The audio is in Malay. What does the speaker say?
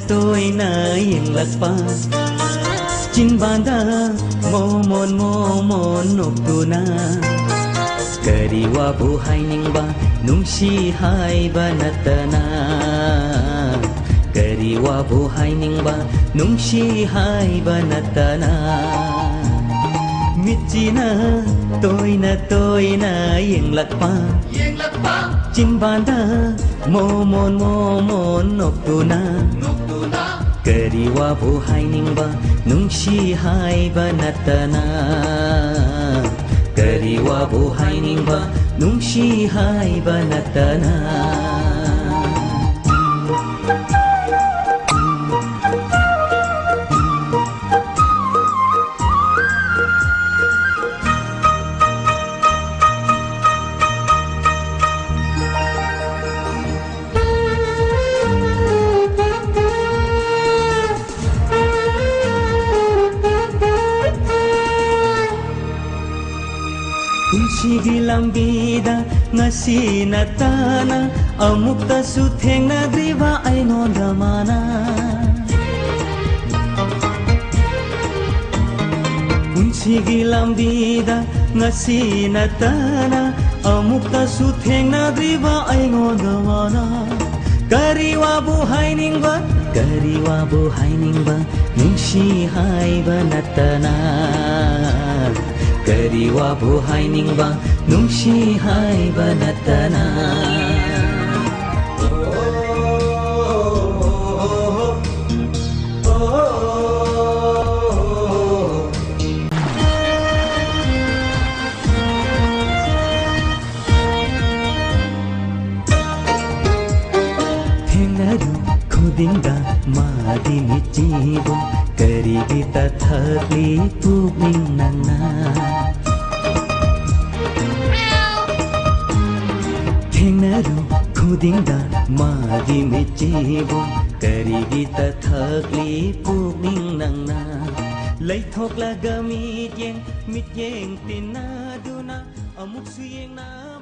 tôi na yên lạc pa Chin banda momon nop tu na Kariwa buhay ning ba nung sihay banatana Kariwa buhay ning ba nung sihay banatana Mitchina tôi na yên lạc pa Chin banda momon nop tu na Kariwa buhay ning ba nung sihay banatana Kariwa buhay ning ba nung sihay banatana Sige lambida ngasi natana amukta sutheng na driva ay no damana Sige lambida ngasi natana amukta sutheng na driva ay no damana Kariwa buhay ning ba nung sihay banatana Kariwa buhay ning ba nung sihay banatana Thengnadu khudinda madi michibo karibita thakli pugning nana Thengnadu khudinda madi michibo karibita thakli pugning nana Laithok laga mit yeng tinaduna amuk suyeng na